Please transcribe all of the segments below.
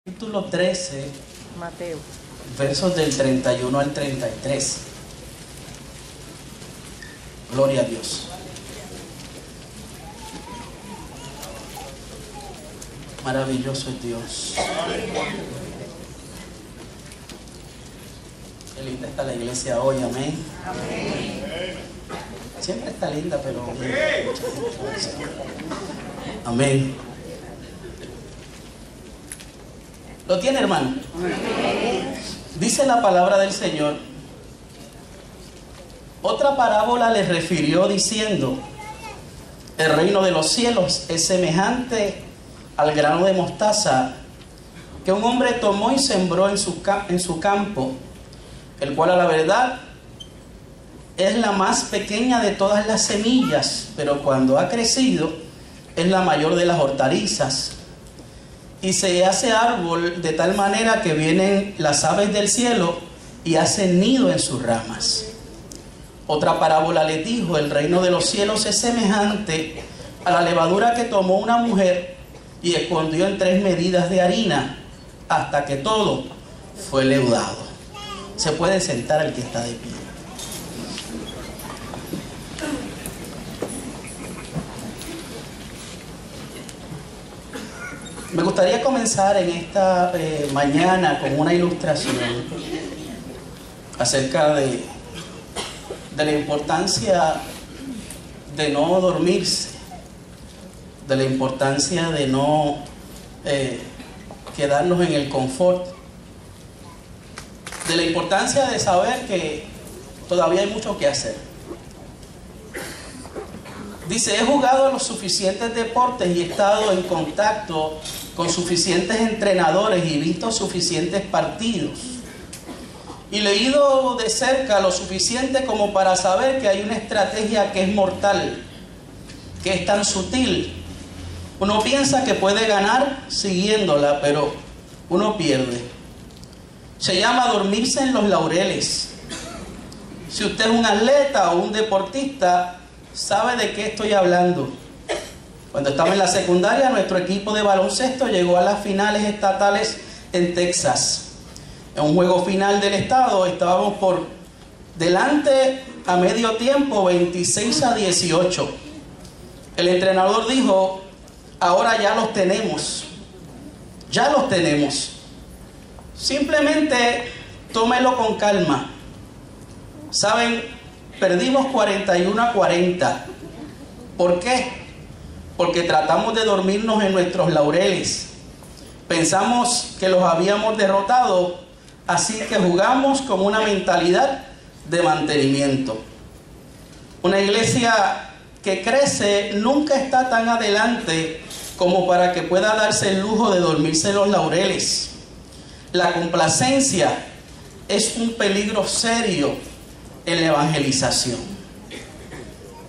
Capítulo 13, Mateo. versos del 31 al 33. Gloria a Dios. Maravilloso es Dios. Qué linda está la iglesia hoy, amén. Siempre está linda, pero amén. ¿Lo tiene, hermano? Dice la palabra del Señor. Otra parábola les refirió diciendo: el reino de los cielos es semejante al grano de mostaza que un hombre tomó y sembró en su campo, el cual a la verdad es la más pequeña de todas las semillas, pero cuando ha crecido es la mayor de las hortalizas, y se hace árbol de tal manera que vienen las aves del cielo y hacen nido en sus ramas. Otra parábola les dijo: el reino de los cielos es semejante a la levadura que tomó una mujer y escondió en 3 medidas de harina hasta que todo fue leudado. Se puede sentar el que está de pie. Me gustaría comenzar en esta mañana con una ilustración acerca de la importancia de no dormirse, de la importancia de no quedarnos en el confort, de la importancia de saber que todavía hay mucho que hacer. Dice: he jugado los suficientes deportes y he estado en contacto con suficientes entrenadores y visto suficientes partidos. Y leído de cerca lo suficiente como para saber que hay una estrategia que es mortal, que es tan sutil. Uno piensa que puede ganar siguiéndola, pero uno pierde. Se llama dormirse en los laureles. Si usted es un atleta o un deportista, sabe de qué estoy hablando. Cuando estaba en la secundaria, nuestro equipo de baloncesto llegó a las finales estatales en Texas. En un juego final del estado estábamos por delante a medio tiempo, 26-18. El entrenador dijo: ahora ya los tenemos. Ya los tenemos. Simplemente tómelo con calma. ¿Saben? Perdimos 41-40. ¿Por qué? Porque tratamos de dormirnos en nuestros laureles. Pensamos que los habíamos derrotado, así que jugamos con una mentalidad de mantenimiento. Una iglesia que crece nunca está tan adelante como para que pueda darse el lujo de dormirse en los laureles. La complacencia es un peligro serio en la evangelización.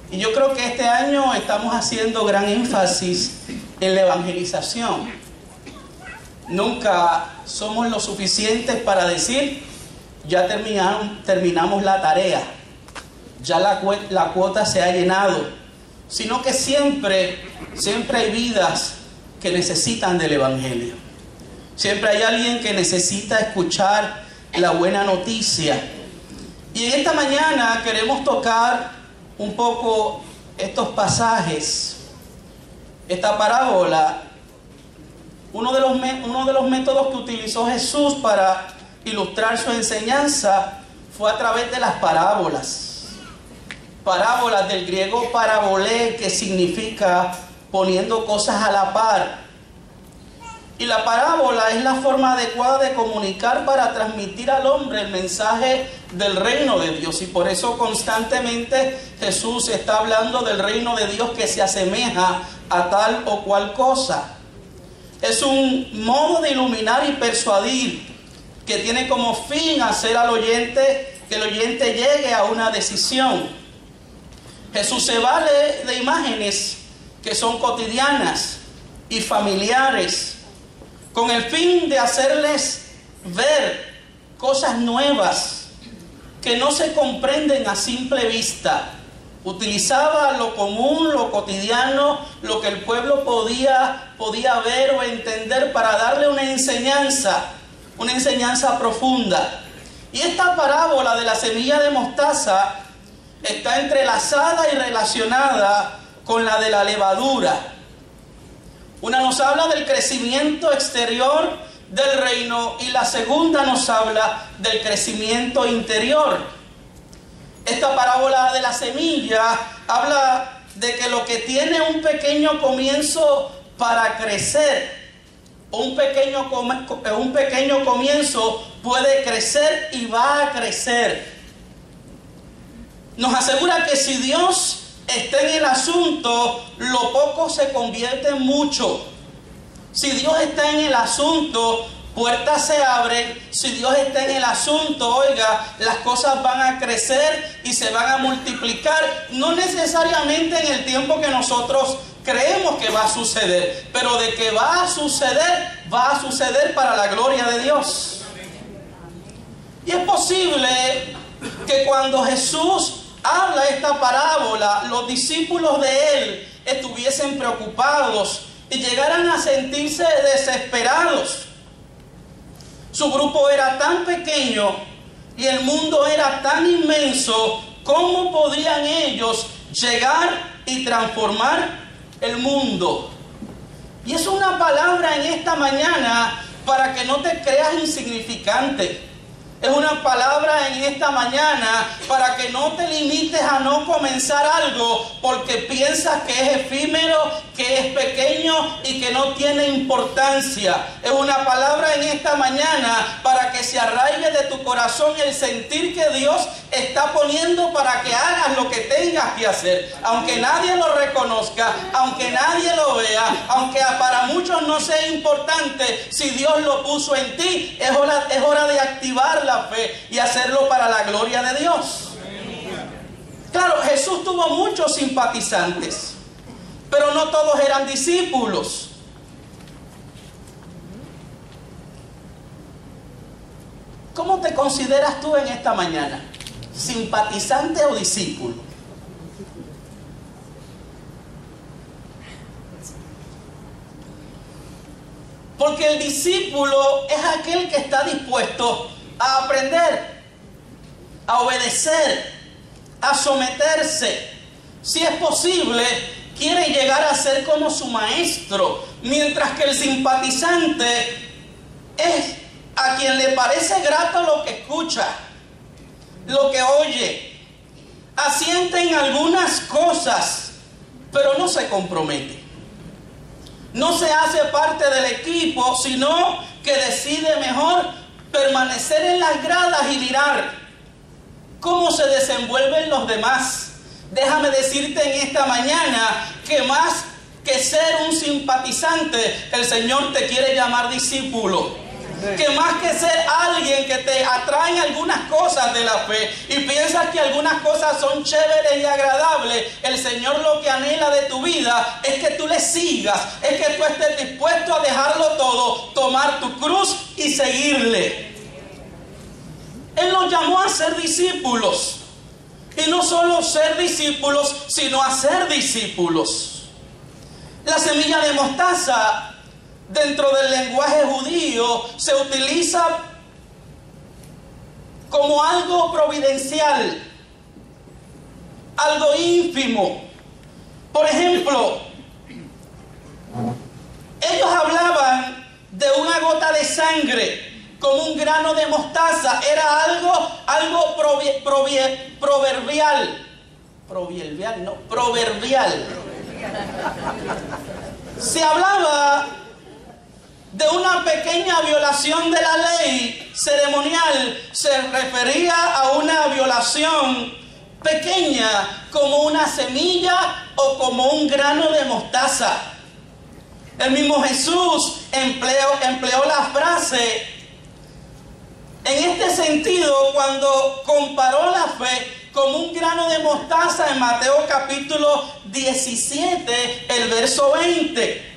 Y yo creo que este año estamos haciendo gran énfasis en la evangelización. Nunca somos lo suficientes para decir: ya terminamos la tarea, ya la cuota se ha llenado, sino que siempre hay vidas que necesitan del evangelio. Siempre hay alguien que necesita escuchar la buena noticia. Y en esta mañana queremos tocar un poco estos pasajes, esta parábola. Uno de los métodos que utilizó Jesús para ilustrar su enseñanza fue a través de las parábolas. Parábolas, del griego parabolé, que significa poniendo cosas a la par. Y la parábola es la forma adecuada de comunicar para transmitir al hombre el mensaje del reino de Dios. Y por eso constantemente Jesús está hablando del reino de Dios que se asemeja a tal o cual cosa. Es un modo de iluminar y persuadir que tiene como fin hacer al oyente, que el oyente llegue a una decisión. Jesús se vale de imágenes que son cotidianas y familiares, con el fin de hacerles ver cosas nuevas que no se comprenden a simple vista. Utilizaba lo común, lo cotidiano, lo que el pueblo podía ver o entender para darle una enseñanza profunda. Y esta parábola de la semilla de mostaza está entrelazada y relacionada con la de la levadura. Una nos habla del crecimiento exterior del reino y la segunda nos habla del crecimiento interior. Esta parábola de la semilla habla de que lo que tiene un pequeño comienzo para crecer, un pequeño comienzo puede crecer y va a crecer. Nos asegura que si Dios está en el asunto, lo poco se convierte en mucho. Si Dios está en el asunto, puertas se abren. Si Dios está en el asunto, oiga, las cosas van a crecer y se van a multiplicar. No necesariamente en el tiempo que nosotros creemos que va a suceder, pero de que va a suceder para la gloria de Dios. Y es posible que cuando Jesús habla esta parábola, los discípulos de él estuviesen preocupados y llegaran a sentirse desesperados. Su grupo era tan pequeño y el mundo era tan inmenso, ¿cómo podrían ellos llegar y transformar el mundo? Y es una palabra en esta mañana para que no te creas insignificante. Es una palabra en esta mañana para que no te limites a no comenzar algo porque piensas que es efímero, que es pequeño y que no tiene importancia. Es una palabra en esta mañana para que se arraigue de tu corazón el sentir que Dios está poniendo para que hagas lo que tengas que hacer. Aunque nadie lo reconozca, aunque nadie lo vea, aunque para muchos no sea importante, si Dios lo puso en ti, es hora de activar la fe y hacerlo para la gloria de Dios. Claro, Jesús tuvo muchos simpatizantes, pero no todos eran discípulos. ¿Cómo te consideras tú en esta mañana? ¿Simpatizante o discípulo? Porque el discípulo es aquel que está dispuesto a aprender, a obedecer, a someterse. Si es posible, quiere llegar a ser como su maestro, mientras que el simpatizante es a quien le parece grato lo que escucha, lo que oye, asiente en algunas cosas, pero no se compromete. No se hace parte del equipo, sino que decide mejor permanecer en las gradas y mirar cómo se desenvuelven los demás. Déjame decirte en esta mañana que más que ser un simpatizante, el Señor te quiere llamar discípulo. Que más que ser alguien que te atraen algunas cosas de la fe y piensas que algunas cosas son chéveres y agradables, el Señor lo que anhela de tu vida es que tú le sigas, es que tú estés dispuesto a dejarlo todo, tomar tu cruz y seguirle. Él nos llamó a ser discípulos. Y no solo ser discípulos, sino a ser discípulos. La semilla de mostaza, dentro del lenguaje judío, se utiliza como algo providencial, algo ínfimo. Por ejemplo, ellos hablaban de una gota de sangre como un grano de mostaza. Era algo proverbial. Se hablaba de una pequeña violación de la ley ceremonial. Se refería a una violación pequeña como una semilla o como un grano de mostaza. El mismo Jesús empleó la frase en este sentido cuando comparó la fe como un grano de mostaza en Mateo capítulo 17, el verso 20.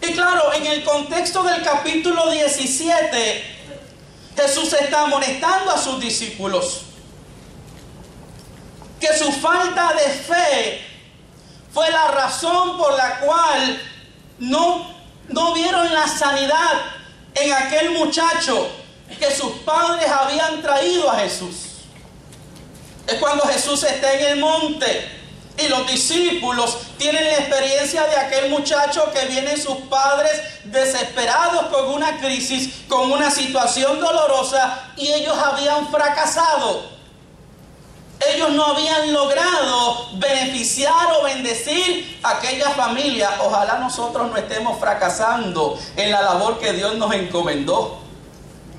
Y claro, en el contexto del capítulo 17, Jesús está amonestando a sus discípulos. que su falta de fe fue la razón por la cual no vieron la sanidad en aquel muchacho que sus padres habían traído a Jesús. Es cuando Jesús está en el monte y los discípulos tienen la experiencia de aquel muchacho que vienen sus padres desesperados con una crisis, con una situación dolorosa, y ellos habían fracasado. Ellos no habían logrado beneficiar o bendecir a aquella familia. Ojalá nosotros no estemos fracasando en la labor que Dios nos encomendó.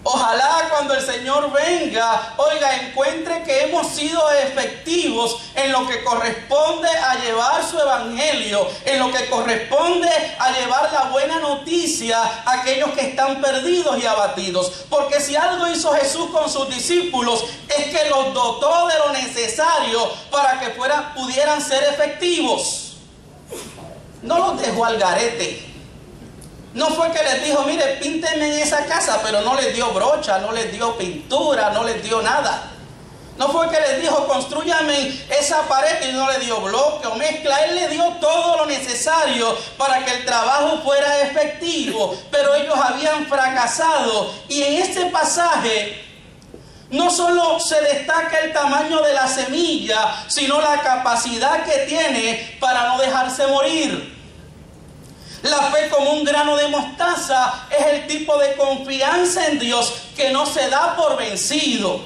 Ojalá cuando el Señor venga, encuentre que hemos sido efectivos en lo que corresponde a llevar su evangelio, en lo que corresponde a llevar la buena noticia a aquellos que están perdidos y abatidos. Porque si algo hizo Jesús con sus discípulos es que los dotó de lo necesario para que pudieran ser efectivos. No los dejó al garete. No fue que les dijo, mire, píntenme en esa casa, pero no les dio brocha, no les dio pintura, no les dio nada. No fue que les dijo, constrúyame esa pared, y no le dio bloque o mezcla. Él le dio todo lo necesario para que el trabajo fuera efectivo, pero ellos habían fracasado. Y en este pasaje no solo se destaca el tamaño de la semilla, sino la capacidad que tiene para no dejarse morir. La fe como un grano de mostaza es el tipo de confianza en Dios que no se da por vencido.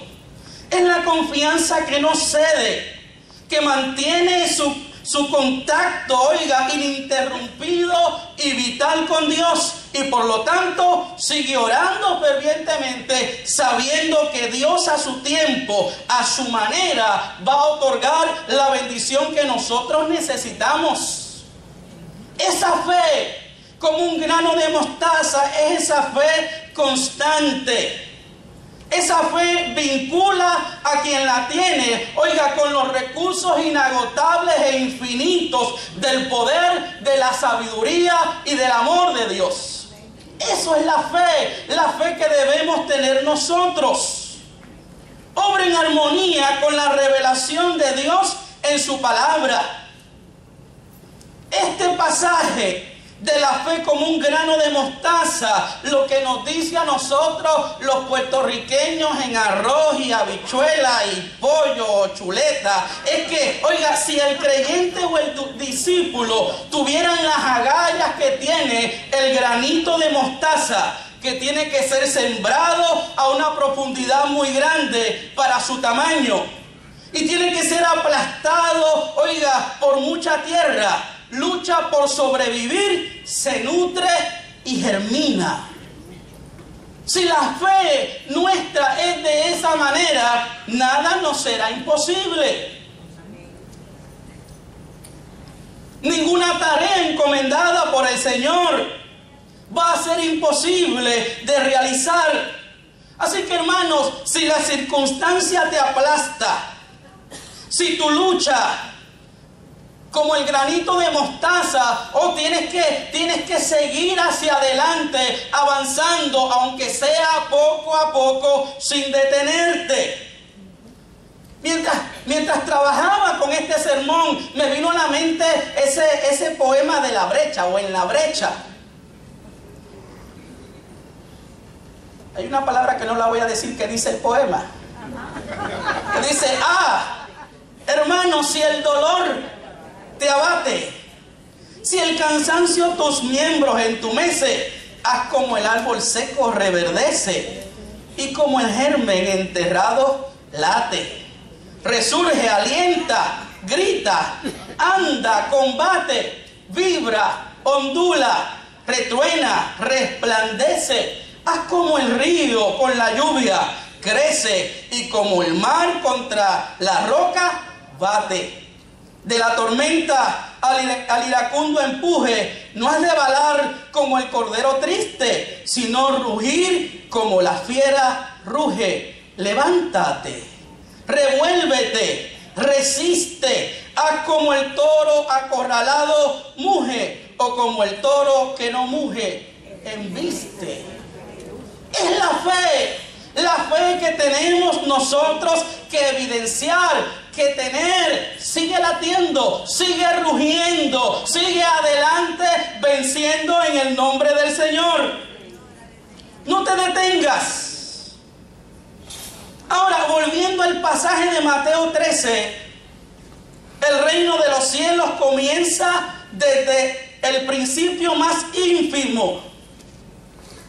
Es la confianza que no cede, que mantiene su contacto, ininterrumpido y vital con Dios. Y por lo tanto sigue orando fervientemente, sabiendo que Dios a su tiempo, a su manera, va a otorgar la bendición que nosotros necesitamos. Esa fe, como un grano de mostaza, es esa fe constante. Esa fe vincula a quien la tiene, con los recursos inagotables e infinitos del poder, de la sabiduría y del amor de Dios. Eso es la fe que debemos tener nosotros. Obra en armonía con la revelación de Dios en su palabra. Este pasaje de la fe como un grano de mostaza, lo que nos dice a nosotros los puertorriqueños en arroz y habichuela y pollo o chuleta, es que, si el creyente o el discípulo tuvieran las agallas que tiene el granito de mostaza, que tiene que ser sembrado a una profundidad muy grande para su tamaño, y tiene que ser aplastado, por mucha tierra, lucha por sobrevivir, se nutre y germina. Si la fe nuestra es de esa manera, nada nos será imposible. Ninguna tarea encomendada por el Señor va a ser imposible de realizar. Así que, hermanos, si la circunstancia te aplasta, si tu lucha como el granito de mostaza, tienes que seguir hacia adelante, avanzando, aunque sea poco a poco, sin detenerte. Mientras trabajaba con este sermón, me vino a la mente ese poema de La Brecha, o En la Brecha. Hay una palabra que no la voy a decir que dice el poema. Que dice, hermano, si el dolor te abate, si el cansancio tus miembros entumece, haz como el árbol seco reverdece, y como el germen enterrado late. Resurge, alienta, grita, anda, combate, vibra, ondula, retruena, resplandece. Haz como el río con la lluvia, crece, y como el mar contra la roca bate. De la tormenta al iracundo empuje, no has de balar como el cordero triste, sino rugir como la fiera ruge. Levántate, revuélvete, resiste, haz como el toro acorralado muge, o como el toro que no muge, embiste. Es la fe que tenemos nosotros que evidenciar que tener. Sigue latiendo, sigue rugiendo, sigue adelante, venciendo en el nombre del Señor. No te detengas. Ahora, volviendo al pasaje de Mateo 13, el reino de los cielos comienza desde el principio más ínfimo,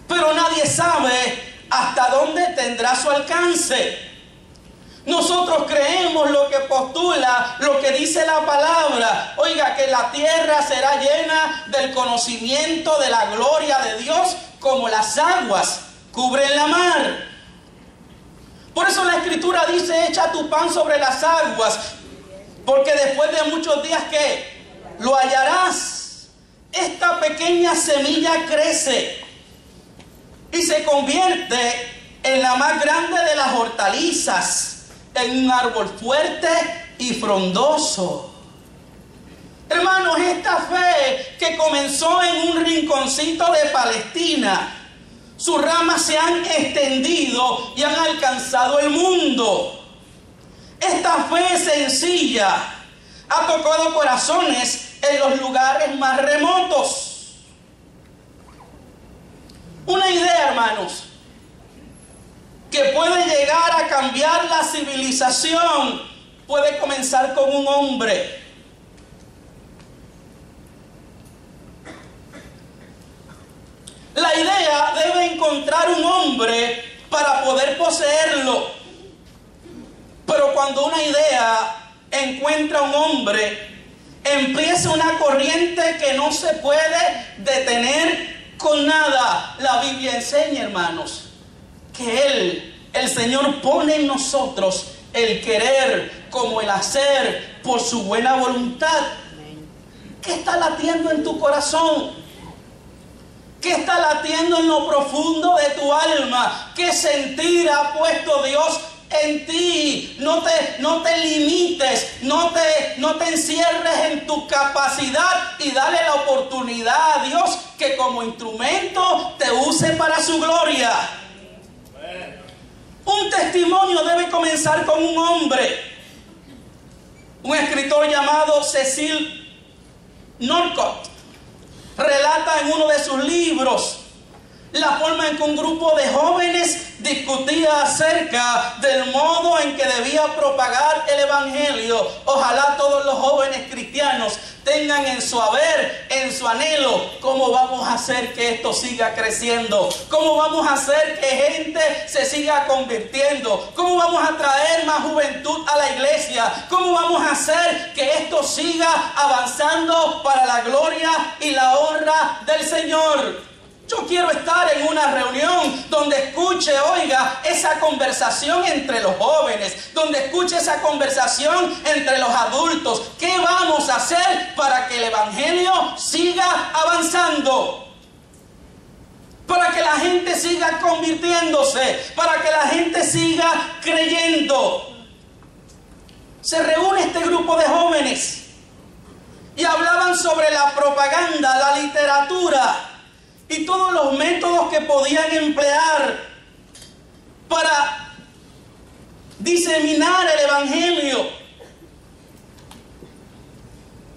pero nadie sabe hasta dónde tendrá su alcance. Nosotros creemos lo que postula, lo que dice la palabra. Oiga, que la tierra será llena del conocimiento de la gloria de Dios, como las aguas cubren la mar. Por eso la Escritura dice: echa tu pan sobre las aguas, porque después de muchos días, ¿qué? Lo hallarás. Esta pequeña semilla crece y se convierte en la más grande de las hortalizas, en un árbol fuerte y frondoso. Hermanos, esta fe que comenzó en un rinconcito de Palestina, sus ramas se han extendido y han alcanzado el mundo. Esta fe sencilla ha tocado corazones en los lugares más remotos. Una idea, hermanos, que puede llegar a cambiar la civilización, puede comenzar con un hombre. La idea debe encontrar un hombre para poder poseerlo. Pero cuando una idea encuentra un hombre, empieza una corriente que no se puede detener con nada. La Biblia enseña, hermanos, que el Señor pone en nosotros el querer como el hacer por su buena voluntad. ¿Qué está latiendo en tu corazón? ¿Qué está latiendo en lo profundo de tu alma? ¿Qué sentir ha puesto Dios en ti? No te limites, no te encierres en tu capacidad, y dale la oportunidad a Dios que como instrumento te use para su gloria. Un testimonio debe comenzar con un hombre. Un escritor llamado Cecil Norcott relata en uno de sus libros la forma en que un grupo de jóvenes discutía acerca del modo en que debía propagar el evangelio. Ojalá todos los jóvenes cristianos tengan en su haber, en su anhelo, cómo vamos a hacer que esto siga creciendo, cómo vamos a hacer que gente se siga convirtiendo, cómo vamos a traer más juventud a la iglesia, cómo vamos a hacer que esto siga avanzando para la gloria y la honra del Señor. Yo quiero estar en una reunión donde escuche, oiga, esa conversación entre los jóvenes, donde escuche esa conversación entre los adultos. ¿Qué vamos a hacer para que el evangelio siga avanzando? Para que la gente siga convirtiéndose, para que la gente siga creyendo. Se reúne este grupo de jóvenes y hablaban sobre la propaganda, la literatura y todos los métodos que podían emplear para diseminar el evangelio.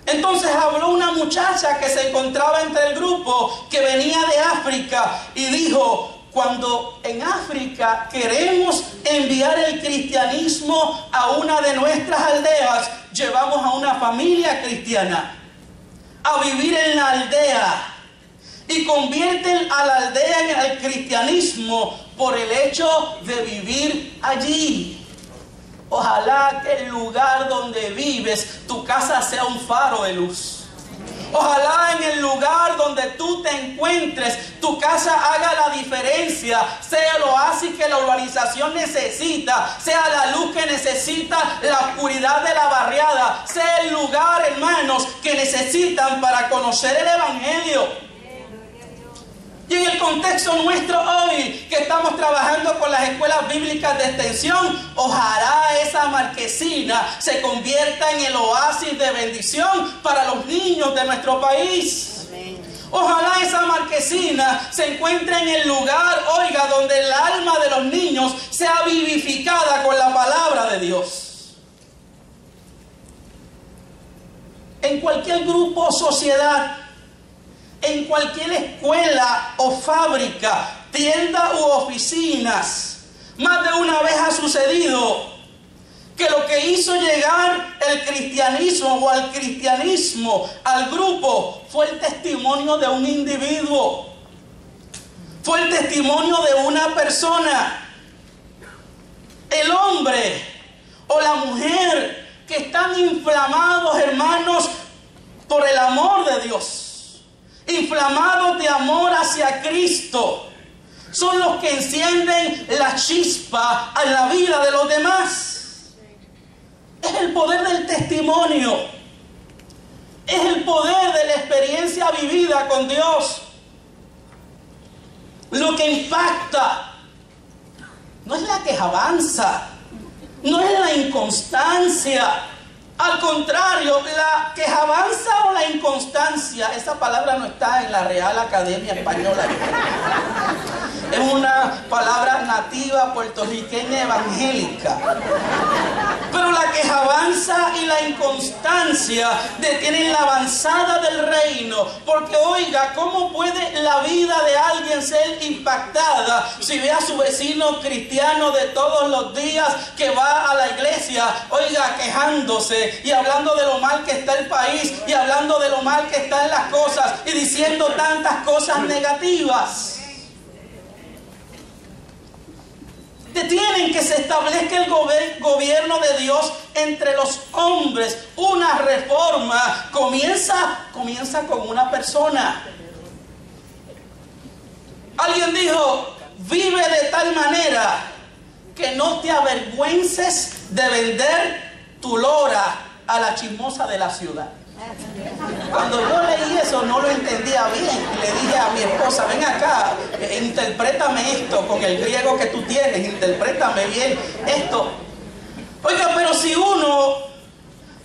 Entonces habló una muchacha que se encontraba entre el grupo, que venía de África, y dijo: cuando en África queremos enviar el cristianismo a una de nuestras aldeas, llevamos a una familia cristiana a vivir en la aldea y convierten a la aldea en el cristianismo por el hecho de vivir allí. Ojalá que el lugar donde vives, tu casa sea un faro de luz. Ojalá en el lugar donde tú te encuentres, tu casa haga la diferencia, sea el oasis que la urbanización necesita, sea la luz que necesita la oscuridad de la barriada, sea el lugar, hermanos, que necesitan para conocer el evangelio. Y en el contexto nuestro hoy, que estamos trabajando con las escuelas bíblicas de extensión, ojalá esa marquesina se convierta en el oasis de bendición para los niños de nuestro país. Amén. Ojalá esa marquesina se encuentre en el lugar, oiga, donde el alma de los niños sea vivificada con la palabra de Dios. en cualquier grupo o sociedad, en cualquier escuela o fábrica, tienda u oficinas, más de una vez ha sucedido que lo que hizo llegar el cristianismo o al cristianismo al grupo fue el testimonio de un individuo, fue el testimonio de una persona. El hombre o la mujer que están inflamados, hermanos, por el amor de Dios, inflamados de amor hacia Cristo, son los que encienden la chispa a la vida de los demás. Es el poder del testimonio, es el poder de la experiencia vivida con Dios lo que impacta. No es la quejabanza, no es la inconstancia. Al contrario, la quejabanza o la inconstancia, esa palabra no está en la Real Academia Española. Es una palabra nativa puertorriqueña evangélica. Pero la quejabanza y la inconstancia detienen la avanzada del reino. Porque oiga, ¿cómo puede la vida de alguien ser impactada si ve a su vecino cristiano de todos los días que va a la iglesia, oiga, quejándose y hablando de lo mal que está el país y hablando de lo mal que están las cosas y diciendo tantas cosas negativas? Detienen que se establezca el gobierno de Dios entre los hombres. Una reforma comienza con una persona. Alguien dijo, vive de tal manera que no te avergüences de vender tu lora a la chismosa de la ciudad. Cuando yo leí eso no lo entendía bien y le dije a mi esposa, ven acá, interprétame esto con el griego que tú tienes, interprétame bien esto. Oiga, pero si uno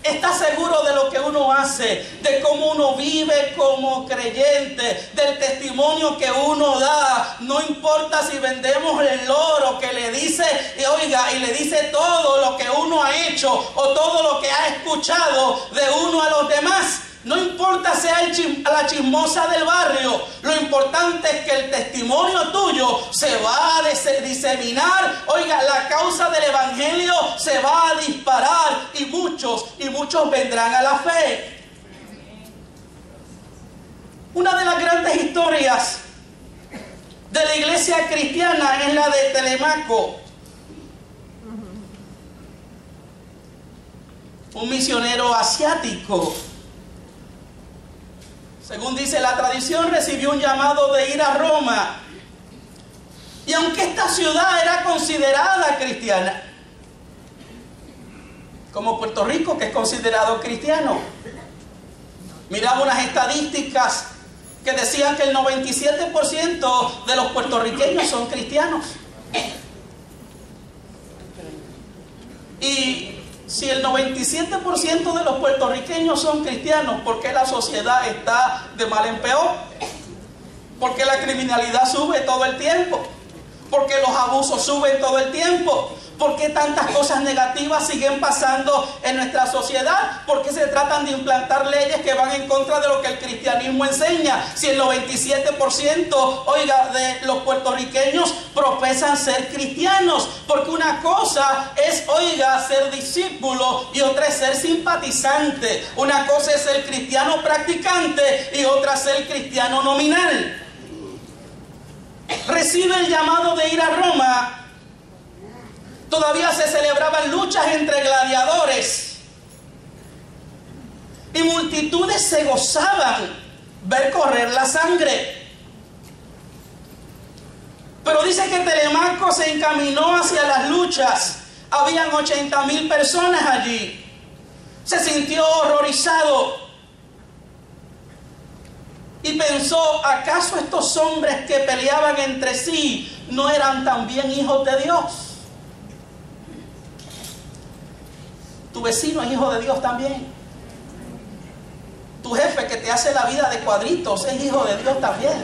está seguro de lo que uno hace, de cómo uno vive como creyente, del testimonio que uno da, no importa si vendemos el loro que le dice, y oiga, y le dice todo lo que uno ha hecho o todo lo que ha escuchado de uno a los demás. No importa sea la chismosa del barrio, lo importante es que el testimonio tuyo se va a diseminar. Oiga, la causa del evangelio se va a disparar y muchos vendrán a la fe. Una de las grandes historias de la iglesia cristiana es la de Telemaco, un misionero asiático. Según dice la tradición, recibió un llamado de ir a Roma. Y aunque esta ciudad era considerada cristiana, como Puerto Rico, que es considerado cristiano, miraba unas estadísticas que decían que el 97% de los puertorriqueños son cristianos. Y si el 97% de los puertorriqueños son cristianos, ¿por qué la sociedad está de mal en peor? ¿Por qué la criminalidad sube todo el tiempo? ¿Por qué los abusos suben todo el tiempo? ¿Por qué tantas cosas negativas siguen pasando en nuestra sociedad? ¿Por qué se tratan de implantar leyes que van en contra de lo que el cristianismo enseña? Si el 97%, oiga, de los puertorriqueños profesan ser cristianos. Porque una cosa es, oiga, ser discípulo y otra es ser simpatizante. Una cosa es ser cristiano practicante y otra es ser cristiano nominal. Recibe el llamado de ir a Roma. Todavía se celebraban luchas entre gladiadores y multitudes se gozaban ver correr la sangre. Pero dice que Telemaco se encaminó hacia las luchas. Habían 80,000 personas allí. Se sintió horrorizado y pensó, ¿acaso estos hombres que peleaban entre sí no eran también hijos de Dios? Tu vecino es hijo de Dios también. Tu jefe que te hace la vida de cuadritos es hijo de Dios también.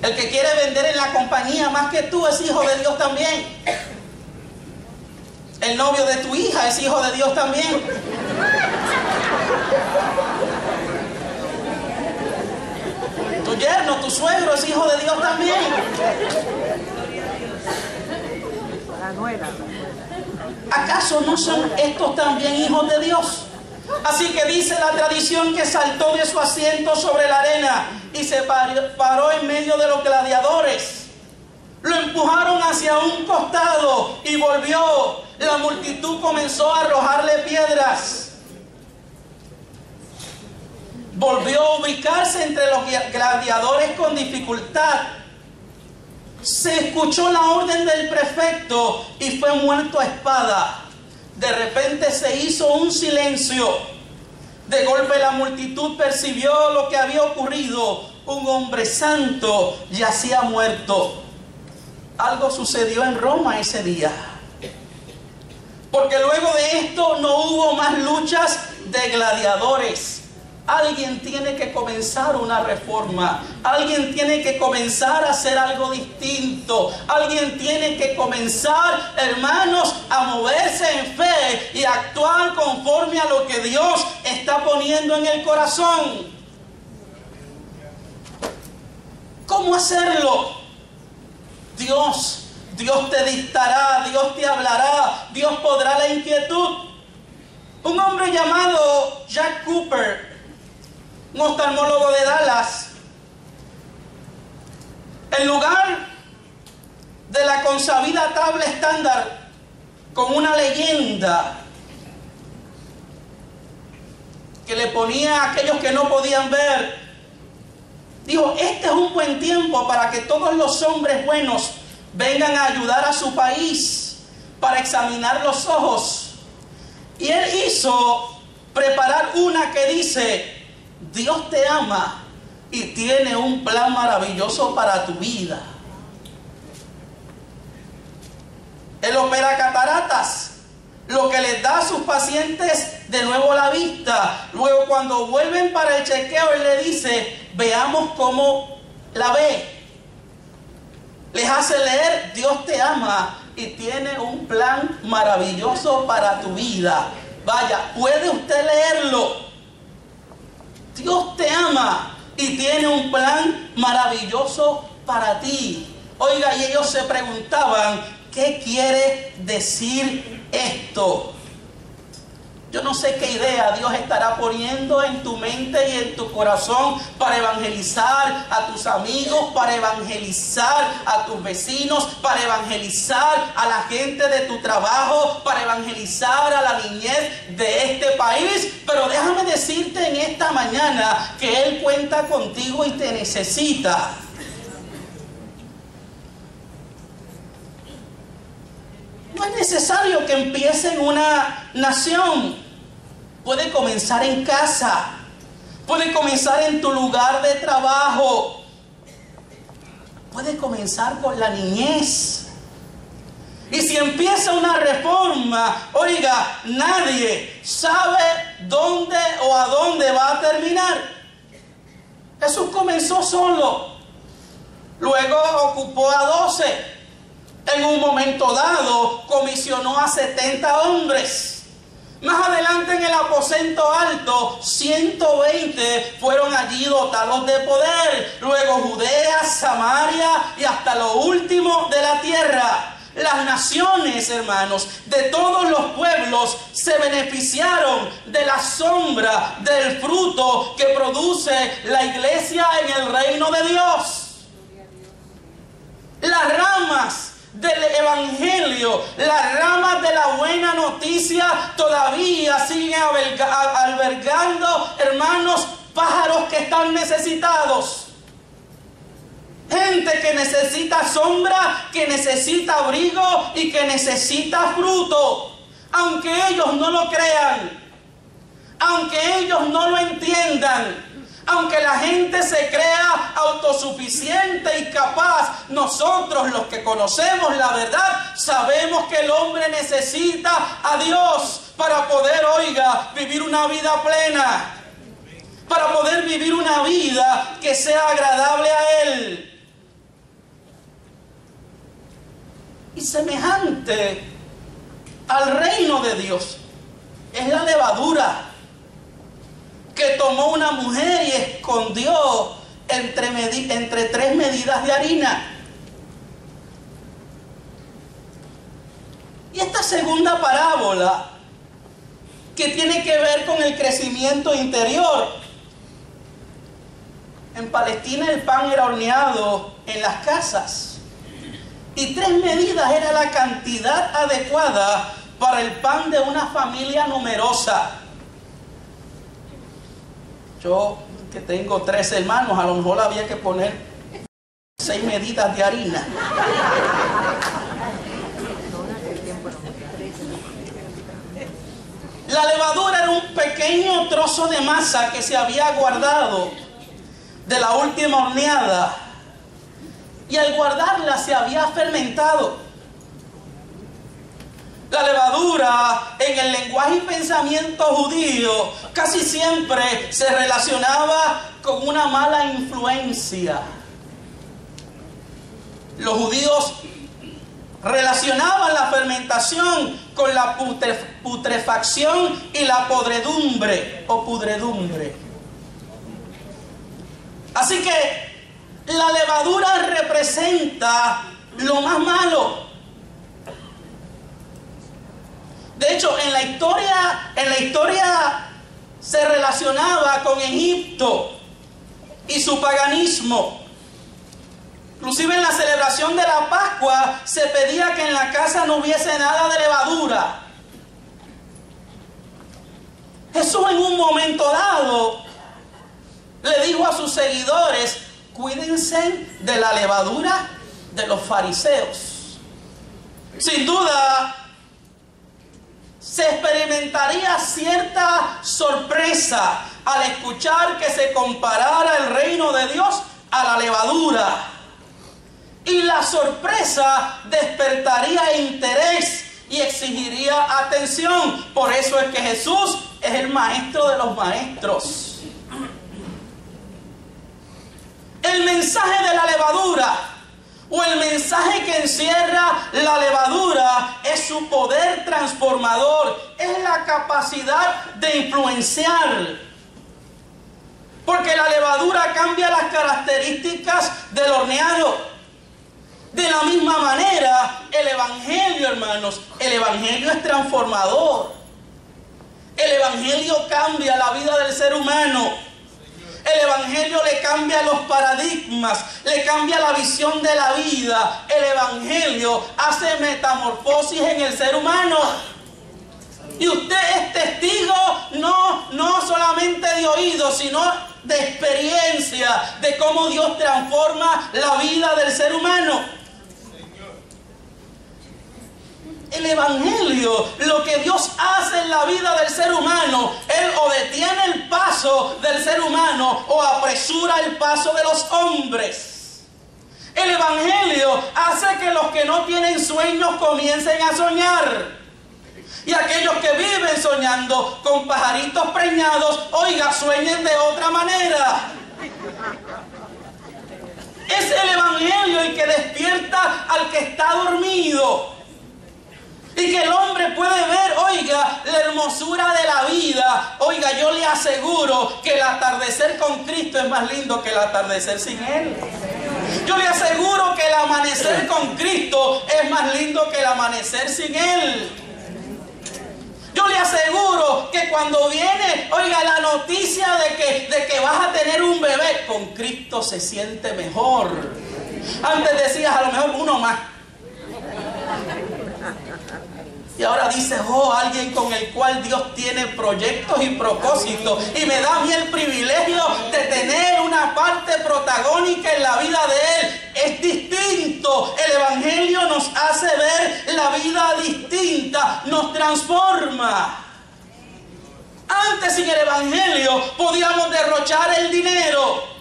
El que quiere vender en la compañía más que tú es hijo de Dios también. El novio de tu hija es hijo de Dios también. Tu yerno, tu suegro es hijo de Dios también. La nuera. ¿Acaso no son estos también hijos de Dios? Así que dice la tradición que saltó de su asiento sobre la arena y se paró en medio de los gladiadores. Lo empujaron hacia un costado y volvió. La multitud comenzó a arrojarle piedras. Volvió a ubicarse entre los gladiadores con dificultad. Se escuchó la orden del prefecto y fue muerto a espada. De repente se hizo un silencio. De golpe la multitud percibió lo que había ocurrido. Un hombre santo yacía muerto. Algo sucedió en Roma ese día. Porque luego de esto no hubo más luchas de gladiadores. Alguien tiene que comenzar una reforma. Alguien tiene que comenzar a hacer algo distinto. Alguien tiene que comenzar, hermanos, a moverse en fe y actuar conforme a lo que Dios está poniendo en el corazón. ¿Cómo hacerlo? Dios te dictará, Dios te hablará, Dios podrá la inquietud. Un hombre llamado Jack Cooper, un oftalmólogo de Dallas, en lugar de la consabida tabla estándar con una leyenda que le ponía a aquellos que no podían ver, dijo: este es un buen tiempo para que todos los hombres buenos vengan a ayudar a su país para examinar los ojos. Y él hizo preparar una que dice: Dios te ama y tiene un plan maravilloso para tu vida. Él opera cataratas, lo que les da a sus pacientes de nuevo la vista. Luego, cuando vuelven para el chequeo, él le dice: veamos cómo la ve. Les hace leer: Dios te ama y tiene un plan maravilloso para tu vida. Vaya, puede usted leerlo. Dios te ama y tiene un plan maravilloso para ti. Oiga, y ellos se preguntaban: ¿qué quiere decir esto? Yo no sé qué idea Dios estará poniendo en tu mente y en tu corazón para evangelizar a tus amigos, para evangelizar a tus vecinos, para evangelizar a la gente de tu trabajo, para evangelizar a la niñez de este país. Pero déjame decirte en esta mañana que Él cuenta contigo y te necesita. No es necesario que empiece en una nación. Puede comenzar en casa. Puede comenzar en tu lugar de trabajo. Puede comenzar con la niñez. Y si empieza una reforma, oiga, nadie sabe dónde o a dónde va a terminar. Jesús comenzó solo. Luego ocupó a 12. En un momento dado, comisionó a 70 hombres. Más adelante, en el aposento alto, 120 fueron allí dotados de poder. Luego Judea, Samaria y hasta lo último de la tierra. Las naciones, hermanos, de todos los pueblos se beneficiaron de la sombra, del fruto que produce la iglesia en el reino de Dios. Las ramas del evangelio, las ramas de la buena noticia todavía siguen albergando, hermanos, pájaros que están necesitados. Gente que necesita sombra, que necesita abrigo y que necesita fruto. Aunque ellos no lo crean, aunque ellos no lo entiendan, aunque la gente se crea autosuficiente y capaz, nosotros los que conocemos la verdad sabemos que el hombre necesita a Dios para poder, oiga, vivir una vida plena, para poder vivir una vida que sea agradable a Él. Y semejante al reino de Dios es la levadura. que tomó una mujer y escondió entre 3 medidas de harina. Y esta segunda parábola, que tiene que ver con el crecimiento interior. En Palestina el pan era horneado en las casas. Y 3 medidas era la cantidad adecuada para el pan de una familia numerosa. Yo, que tengo 3 hermanos, a lo mejor había que poner 6 medidas de harina. La levadura era un pequeño trozo de masa que se había guardado de la última horneada, y al guardarla se había fermentado. La levadura en el lenguaje y pensamiento judío casi siempre se relacionaba con una mala influencia. Los judíos relacionaban la fermentación con la putrefacción y la podredumbre o pudredumbre. Así que la levadura representa lo más malo. De hecho, en la historia se relacionaba con Egipto y su paganismo. Inclusive en la celebración de la Pascua se pedía que en la casa no hubiese nada de levadura. Jesús en un momento dado le dijo a sus seguidores: cuídense de la levadura de los fariseos. Sin duda, se experimentaría cierta sorpresa al escuchar que se comparara el reino de Dios a la levadura. Y la sorpresa despertaría interés y exigiría atención. Por eso es que Jesús es el maestro de los maestros. El mensaje de la levadura, o el mensaje que encierra la levadura, es su poder transformador, es la capacidad de influenciar. Porque la levadura cambia las características del horneado. De la misma manera, el Evangelio, hermanos, el Evangelio es transformador. El Evangelio cambia la vida del ser humano. El Evangelio le cambia los paradigmas, le cambia la visión de la vida. El Evangelio hace metamorfosis en el ser humano. Y usted es testigo no solamente de oído, sino de experiencia, de cómo Dios transforma la vida del ser humano. El Evangelio, lo que Dios hace en la vida del ser humano, Él o detiene el paso del ser humano o apresura el paso de los hombres. El Evangelio hace que los que no tienen sueños comiencen a soñar. Y aquellos que viven soñando con pajaritos preñados, oiga, sueñen de otra manera. Es el Evangelio el que despierta al que está dormido. Y que el hombre puede ver, oiga, la hermosura de la vida. Oiga, yo le aseguro que el atardecer con Cristo es más lindo que el atardecer sin Él. Yo le aseguro que el amanecer con Cristo es más lindo que el amanecer sin Él. Yo le aseguro que cuando viene, oiga, la noticia de que vas a tener un bebé, con Cristo se siente mejor. Antes decías a lo mejor uno más. Y ahora dices, oh, alguien con el cual Dios tiene proyectos y propósitos. Y me da a mí el privilegio de tener una parte protagónica en la vida de Él. Es distinto. El Evangelio nos hace ver la vida distinta. Nos transforma. Antes sin el Evangelio podíamos derrochar el dinero.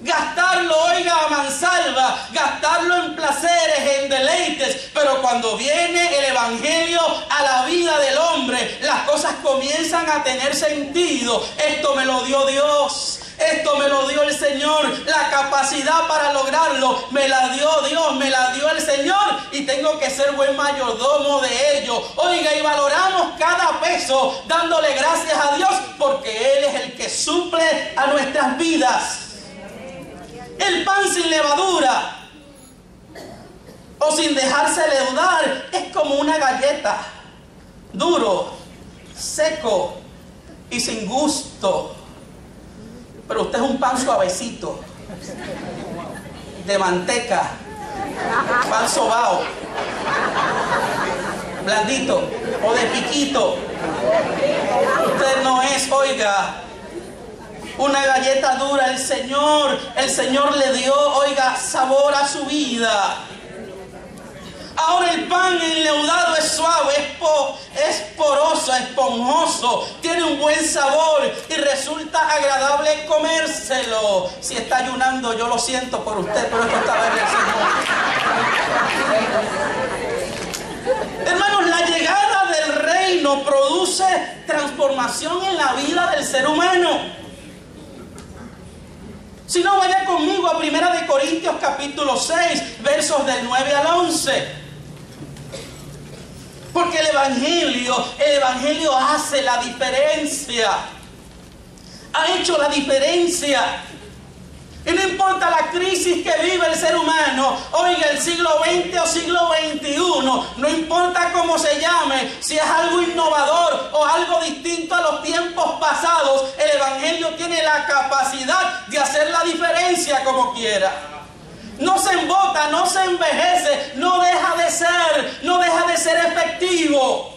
Gastarlo, oiga, a mansalva, gastarlo en placeres, en deleites. Pero cuando viene el Evangelio a la vida del hombre, las cosas comienzan a tener sentido. Esto me lo dio Dios. Esto me lo dio el Señor. La capacidad para lograrlo me la dio Dios, me la dio el Señor. Y tengo que ser buen mayordomo de ello. Oiga, y valoramos cada peso dándole gracias a Dios porque Él es el que suple a nuestras vidas. El pan sin levadura o sin dejarse leudar es como una galleta, duro, seco y sin gusto. Pero usted es un pan suavecito, de manteca, pan sobao, blandito o de piquito. Usted no es, oiga, una galleta dura. El Señor le dio, oiga, sabor a su vida. Ahora el pan enleudado es suave, es poroso, esponjoso, tiene un buen sabor y resulta agradable comérselo. Si está ayunando, yo lo siento por usted, pero esto está bien, Señor. Hermanos, la llegada del reino produce transformación en la vida del ser humano. Si no, vaya conmigo a 1 Corintios capítulo 6, versos del 9 al 11. Porque el Evangelio hace la diferencia. Ha hecho la diferencia. Y no importa la crisis que vive el ser humano, oiga, el siglo XX o siglo XXI, no importa cómo se llame, si es algo innovador o algo distinto a los tiempos pasados, el Evangelio tiene la capacidad de hacer la diferencia como quiera. No se embota, no se envejece, no deja de ser efectivo.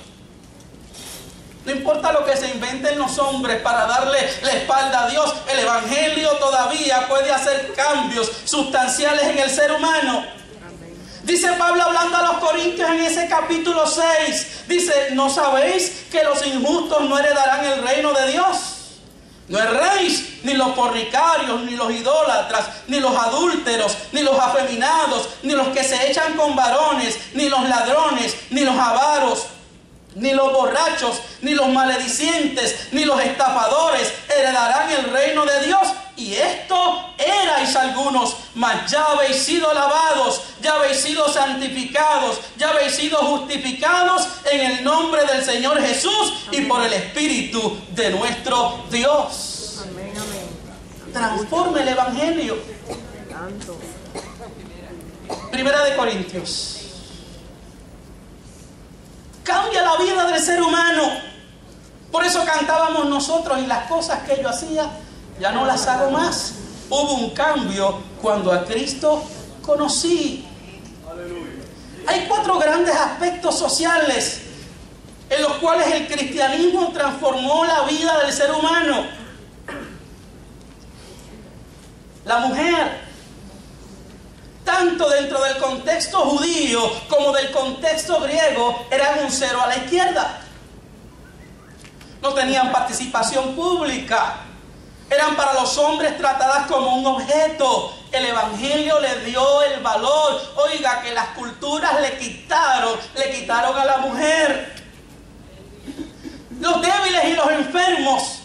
No importa lo que se inventen los hombres para darle la espalda a Dios, el Evangelio todavía puede hacer cambios sustanciales en el ser humano. Dice Pablo hablando a los Corintios en ese capítulo 6, dice, ¿no sabéis que los injustos no heredarán el reino de Dios? No erréis, ni los fornicarios, ni los idólatras, ni los adúlteros, ni los afeminados, ni los que se echan con varones, ni los ladrones, ni los avaros, ni los borrachos, ni los maledicientes, ni los estafadores heredarán el reino de Dios. Y esto erais algunos, mas ya habéis sido lavados, ya habéis sido santificados, ya habéis sido justificados en el nombre del Señor Jesús y por el Espíritu de nuestro Dios. Amén, amén. Transforme el Evangelio. Tanto. 1 Corintios. Cambia la vida del ser humano. Por eso cantábamos nosotros, y las cosas que yo hacía ya no las hago más. Hubo un cambio cuando a Cristo conocí. Hay 4 grandes aspectos sociales en los cuales el cristianismo transformó la vida del ser humano. La mujer, tanto dentro del contexto judío como del contexto griego, eran un cero a la izquierda. No tenían participación pública. Eran para los hombres tratadas como un objeto. El Evangelio le dio el valor. Oiga, que las culturas le quitaron a la mujer. Los débiles y los enfermos,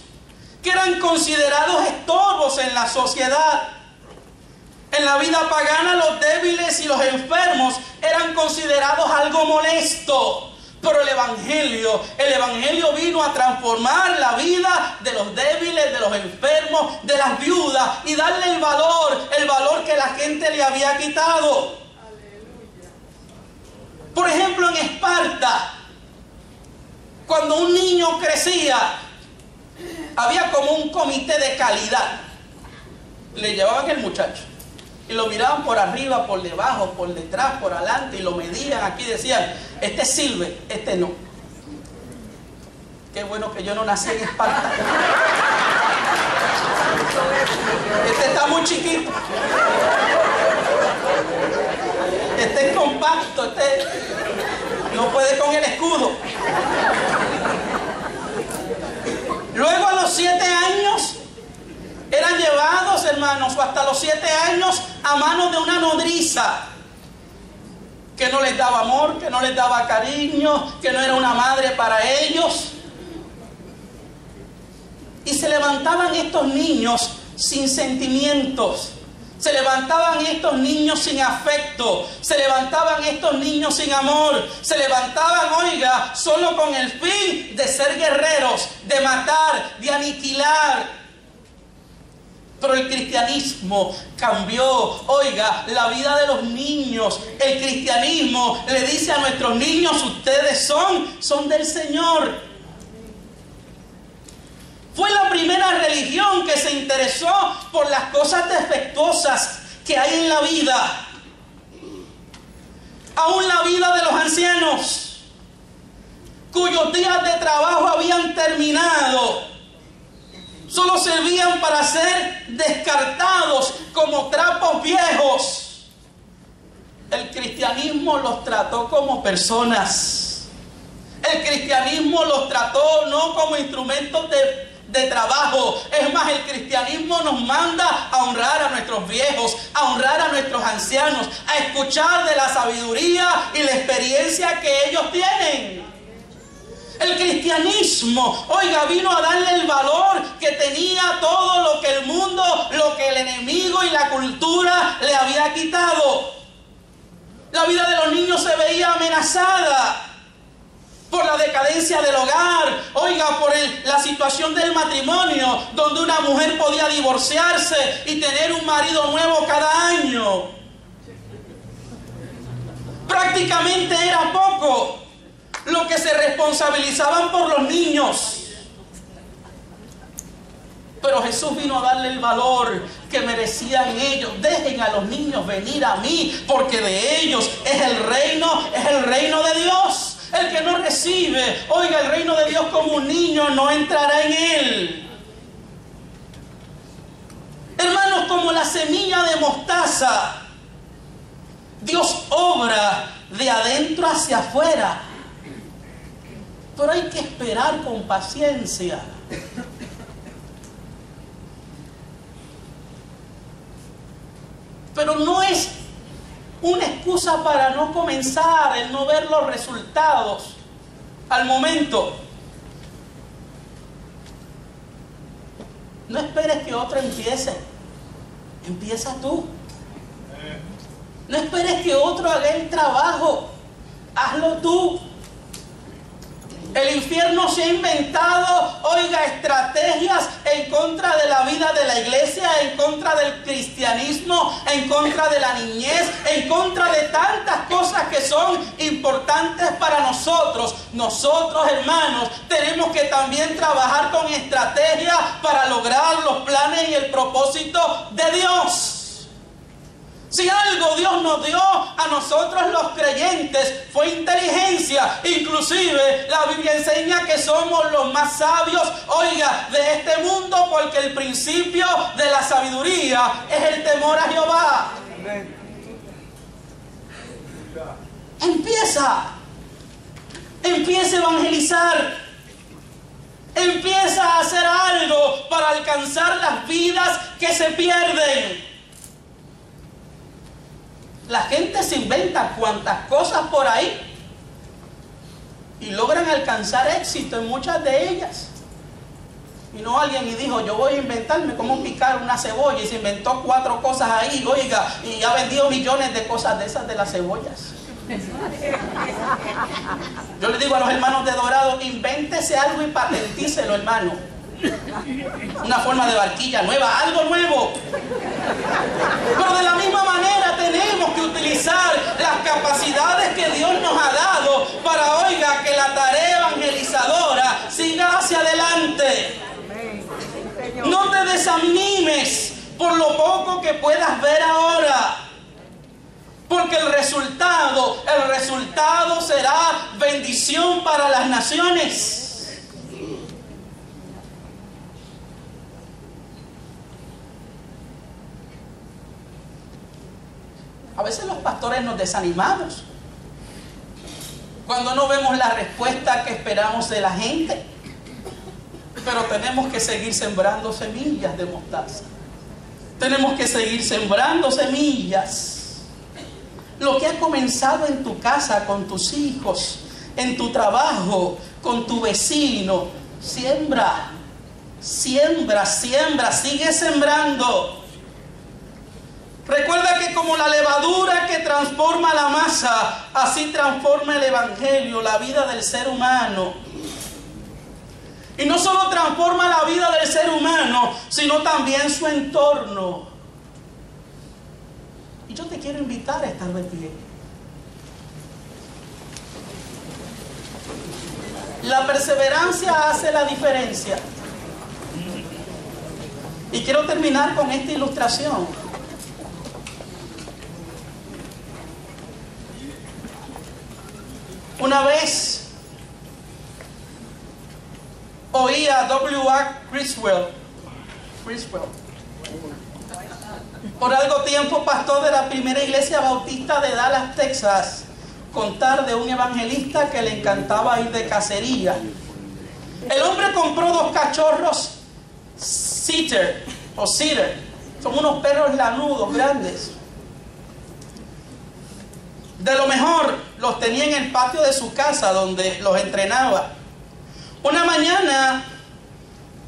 que eran considerados estorbos en la sociedad. En la vida pagana, los débiles y los enfermos eran considerados algo molesto. Pero el Evangelio vino a transformar la vida de los débiles, de los enfermos, de las viudas, y darle el valor que la gente le había quitado. Por ejemplo, en Esparta, cuando un niño crecía, había como un comité de calidad. Le llevaban el muchacho y lo miraban por arriba, por debajo, por detrás, por adelante, y lo medían aquí, decían, este sirve, este no. Qué bueno que yo no nací en Esparta. Este está muy chiquito. Este es compacto, este no puede con el escudo. Luego a los 7 años eran llevados, hermanos, o hasta los 7 años, a manos de una nodriza que no les daba amor, que no les daba cariño, que no era una madre para ellos. Y se levantaban estos niños sin sentimientos. Se levantaban estos niños sin afecto, se levantaban estos niños sin amor, se levantaban, oiga, solo con el fin de ser guerreros, de matar, de aniquilar. Pero el cristianismo cambió, oiga, la vida de los niños. El cristianismo le dice a nuestros niños, ustedes son del Señor. Fue la primera religión que se interesó por las cosas defectuosas que hay en la vida. Aún la vida de los ancianos, cuyos días de trabajo habían terminado, solo servían para ser descartados como trapos viejos. El cristianismo los trató como personas. El cristianismo los trató no como instrumentos de trabajo. Es más, el cristianismo nos manda a honrar a nuestros viejos, a honrar a nuestros ancianos, a escuchar de la sabiduría y la experiencia que ellos tienen. El cristianismo, oiga, vino a darle el valor que tenía todo lo que el mundo, lo que el enemigo y la cultura le había quitado. La vida de los niños se veía amenazada por la decadencia del hogar, oiga, por la situación del matrimonio, donde una mujer podía divorciarse y tener un marido nuevo cada año. Prácticamente era poco lo que se responsabilizaban por los niños. Pero Jesús vino a darle el valor que merecían ellos. Dejen a los niños venir a mí, porque de ellos es el reino de Dios. El que no recibe, oiga, el reino de Dios como un niño, no entrará en él. Hermanos, como la semilla de mostaza, Dios obra de adentro hacia afuera. Pero hay que esperar con paciencia. Pero no es una excusa para no comenzar, el no ver los resultados al momento. No esperes que otro empiece. Empieza tú. No esperes que otro haga el trabajo. Hazlo tú. El infierno se ha inventado, oiga, estrategias en contra de la vida de la iglesia, en contra del cristianismo, en contra de la niñez, en contra de tantas cosas que son importantes para nosotros. Nosotros, hermanos, tenemos que también trabajar con estrategias para lograr los planes y el propósito de Dios. Si algo Dios nos dio a nosotros los creyentes fue inteligencia. Inclusive la Biblia enseña que somos los más sabios, oiga, de este mundo, porque el principio de la sabiduría es el temor a Jehová. Empieza a evangelizar. Empieza a hacer algo para alcanzar las vidas que se pierden. La gente se inventa cuantas cosas por ahí y logran alcanzar éxito en muchas de ellas. Vino alguien y dijo, yo voy a inventarme cómo picar una cebolla, y se inventó 4 cosas ahí, oiga, y ha vendido millones de cosas de esas de las cebollas. Yo le digo a los hermanos de Dorado, invéntese algo y patentícelo, hermano. Una forma de barquilla nueva, algo nuevo. Pero de la misma manera tenemos que utilizar las capacidades que Dios nos ha dado para, oiga, que la tarea evangelizadora siga hacia adelante. No te desanimes por lo poco que puedas ver ahora, porque el resultado será bendición para las naciones. A veces los pastores nos desanimamos cuando no vemos la respuesta que esperamos de la gente. Pero tenemos que seguir sembrando semillas de mostaza. Tenemos que seguir sembrando semillas. Lo que ha comenzado en tu casa, con tus hijos, en tu trabajo, con tu vecino, siembra. Siembra, siembra, sigue sembrando. Recuerda que como la levadura que transforma la masa, así transforma el Evangelio, la vida del ser humano. Y no solo transforma la vida del ser humano, sino también su entorno. Y yo te quiero invitar a estar de pie. La perseverancia hace la diferencia. Y quiero terminar con esta ilustración. Una vez oí a W.A. Criswell, por algo tiempo pastor de la primera iglesia bautista de Dallas, Texas, contar de un evangelista que le encantaba ir de cacería. El hombre compró 2 cachorros setter, son unos perros lanudos grandes. De lo mejor los tenía en el patio de su casa donde los entrenaba. Una mañana,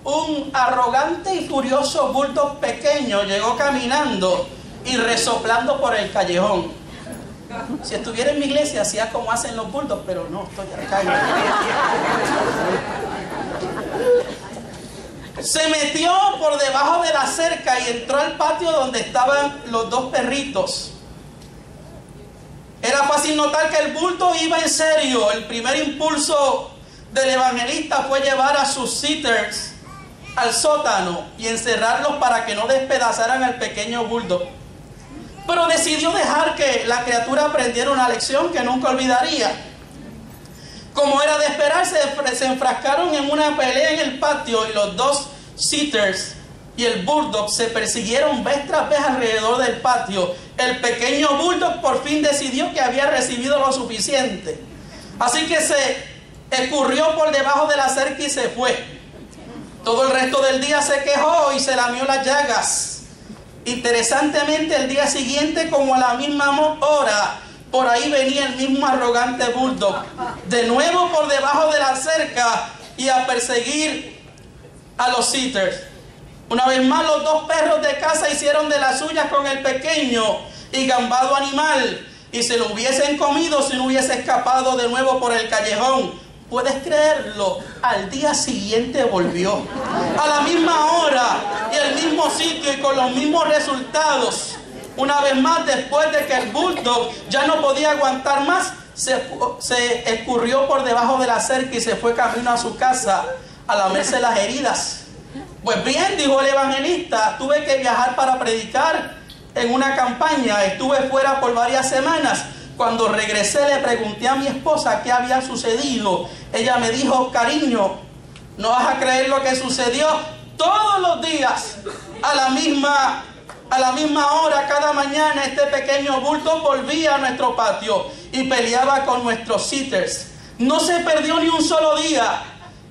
un arrogante y furioso bulldog pequeño llegó caminando y resoplando por el callejón. Si estuviera en mi iglesia hacía como hacen los bulldogs, pero no, estoy acá. Se metió por debajo de la cerca y entró al patio donde estaban los 2 perritos. Era fácil notar que el bulldog iba en serio. El primer impulso del evangelista fue llevar a sus sitters al sótano y encerrarlos para que no despedazaran al pequeño bulldog. Pero decidió dejar que la criatura aprendiera una lección que nunca olvidaría. Como era de esperarse, se enfrascaron en una pelea en el patio y los 2 sitters y el bulldog se persiguieron vez tras vez alrededor del patio. El pequeño bulldog por fin decidió que había recibido lo suficiente. Así que se escurrió por debajo de la cerca y se fue. Todo el resto del día se quejó y se lamió las llagas. Interesantemente, el día siguiente, como a la misma hora, por ahí venía el mismo arrogante bulldog, de nuevo por debajo de la cerca y a perseguir a los sitters. Una vez más, los 2 perros de casa hicieron de las suyas con el pequeño y gambado animal, y se lo hubiesen comido si no hubiese escapado de nuevo por el callejón. ¿Puedes creerlo? Al día siguiente volvió, a la misma hora y el mismo sitio y con los mismos resultados. Una vez más, después de que el bulldog ya no podía aguantar más, se escurrió por debajo de la cerca y se fue camino a su casa a lamerse las heridas. Pues bien, dijo el evangelista, tuve que viajar para predicar en una campaña. Estuve fuera por varias semanas. Cuando regresé le pregunté a mi esposa qué había sucedido. Ella me dijo, cariño, no vas a creer lo que sucedió. Todos los días, a la misma hora, cada mañana, este pequeño bulldog volvía a nuestro patio y peleaba con nuestros sitters. No se perdió ni un solo día.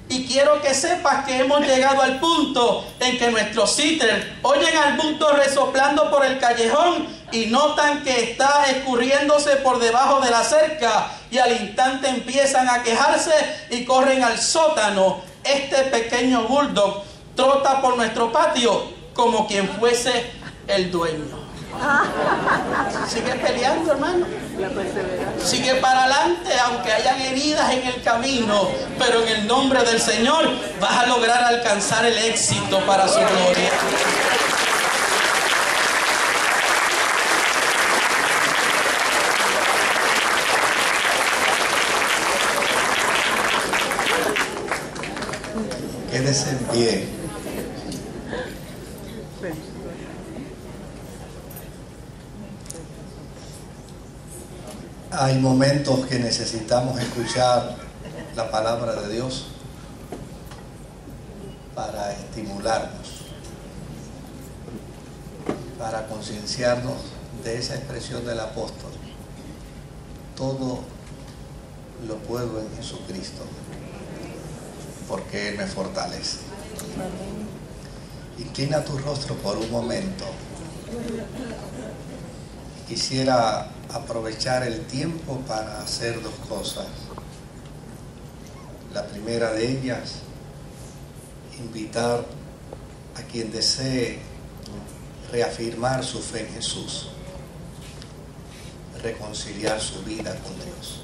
Y quiero que sepas que hemos llegado al punto en que nuestros sitters oyen al bulldog resoplando por el callejón y notan que está escurriéndose por debajo de la cerca y al instante empiezan a quejarse y corren al sótano. Este pequeño bulldog trota por nuestro patio como quien fuese el dueño. Sigue peleando, hermano. Sigue para adelante, aunque hayan heridas en el camino, pero en el nombre del Señor vas a lograr alcanzar el éxito para su gloria. Quédese en pie. Hay momentos que necesitamos escuchar la palabra de Dios para estimularnos, para concienciarnos de esa expresión del apóstol. Todo lo puedo en Jesucristo, porque Él me fortalece. Inclina tu rostro por un momento. Quisiera aprovechar el tiempo para hacer 2 cosas. La primera de ellas invitar a quien desee reafirmar su fe en Jesús, reconciliar su vida con Dios,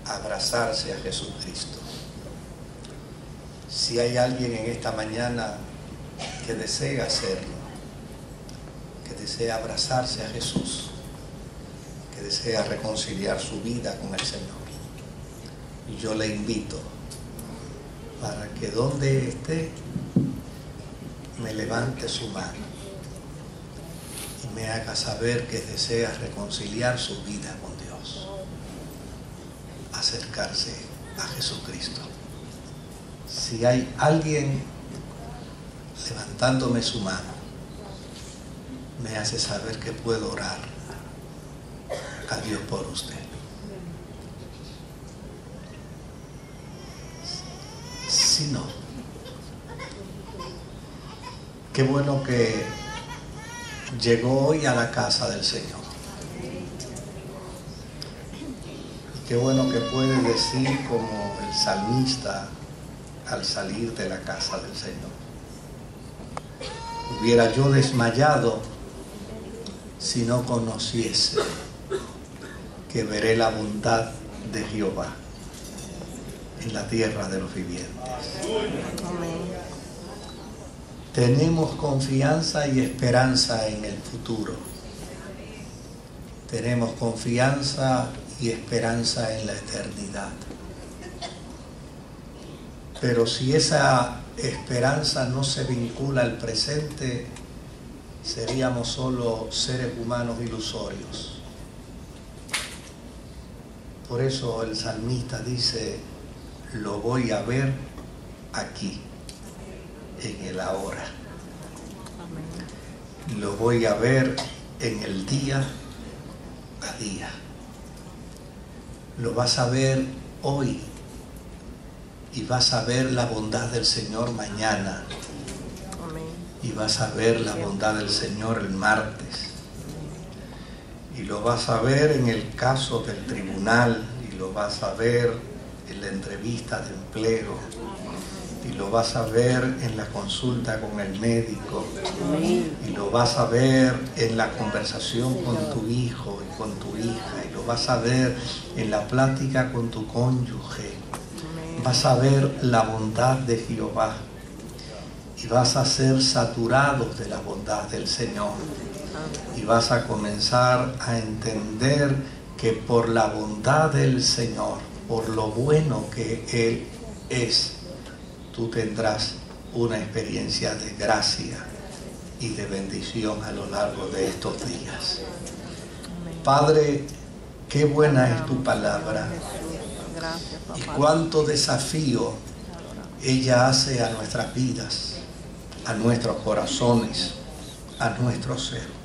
abrazarse a Jesucristo. Si hay alguien en esta mañana que desea hacerlo, que desea abrazarse a Jesús, que desea reconciliar su vida con el Señor, yo le invito para que donde esté me levante su mano y me haga saber que desea reconciliar su vida con Dios, acercarse a Jesucristo. Si hay alguien levantándome su mano, me hace saber que puedo orar a Dios por usted. Si no, qué bueno que llegó hoy a la casa del Señor. Y qué bueno que puede decir como el salmista al salir de la casa del Señor: hubiera yo desmayado si no conociese que veré la bondad de Jehová en la tierra de los vivientes. Amén. Tenemos confianza y esperanza en el futuro. Tenemos confianza y esperanza en la eternidad. Pero si esa esperanza no se vincula al presente, seríamos solo seres humanos ilusorios. Por eso el salmista dice: lo voy a ver aquí, en el ahora. Lo voy a ver en el día a día. Lo vas a ver hoy y vas a ver la bondad del Señor mañana. Y vas a ver la bondad del Señor el martes. Y lo vas a ver en el caso del tribunal, y lo vas a ver en la entrevista de empleo, y lo vas a ver en la consulta con el médico, y lo vas a ver en la conversación con tu hijo y con tu hija, y lo vas a ver en la plática con tu cónyuge. Vas a ver la bondad de Jehová y vas a ser saturados de la bondad del Señor, y vas a comenzar a entender que por la bondad del Señor, por lo bueno que Él es, tú tendrás una experiencia de gracia y de bendición a lo largo de estos días. Padre, qué buena es tu palabra y cuánto desafío ella hace a nuestras vidas, a nuestros corazones, a nuestro ser.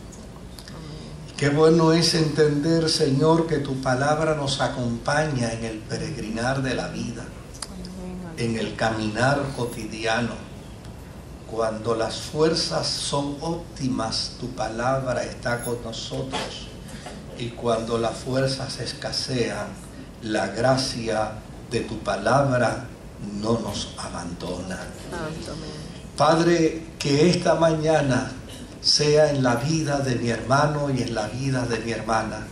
Qué bueno es entender, Señor, que tu palabra nos acompaña en el peregrinar de la vida, en el caminar cotidiano. Cuando las fuerzas son óptimas, tu palabra está con nosotros, y cuando las fuerzas escasean, la gracia de tu palabra no nos abandona. Padre, que esta mañana sea en la vida de mi hermano y en la vida de mi hermana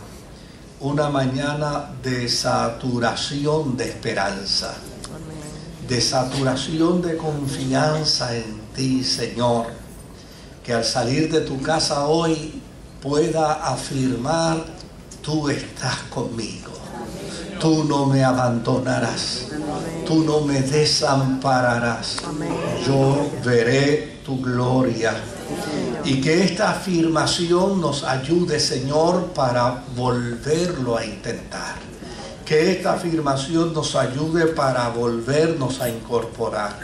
una mañana de saturación de esperanza, de saturación de confianza en ti, Señor, que al salir de tu casa hoy pueda afirmar: tú estás conmigo, tú no me abandonarás, tú no me desampararás, yo veré tu gloria. Y que esta afirmación nos ayude, Señor, para volverlo a intentar. Que esta afirmación nos ayude para volvernos a incorporar.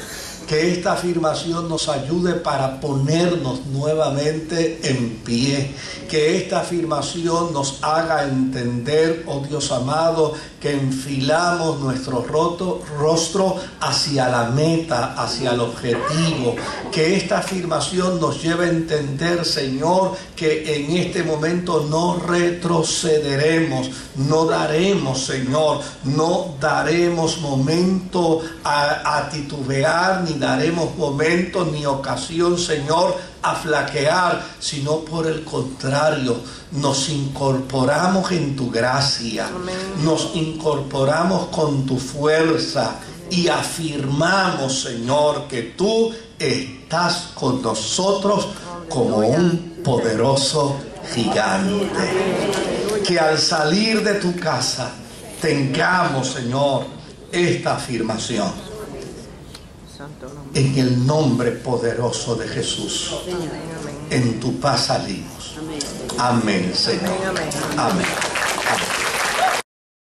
Que esta afirmación nos ayude para ponernos nuevamente en pie. Que esta afirmación nos haga entender, oh Dios amado, que enfilamos nuestro rostro hacia la meta, hacia el objetivo. Que esta afirmación nos lleve a entender, Señor, que en este momento no retrocederemos, No daremos, Señor, no daremos momento a titubear, ni daremos momento ni ocasión, Señor, a flaquear, sino por el contrario, nos incorporamos en tu gracia, nos incorporamos con tu fuerza y afirmamos, Señor, que tú estás con nosotros como un poderoso gigante. Que al salir de tu casa tengamos, Señor, esta afirmación. En el nombre poderoso de Jesús. En tu paz salimos. Amén, Señor. Amén.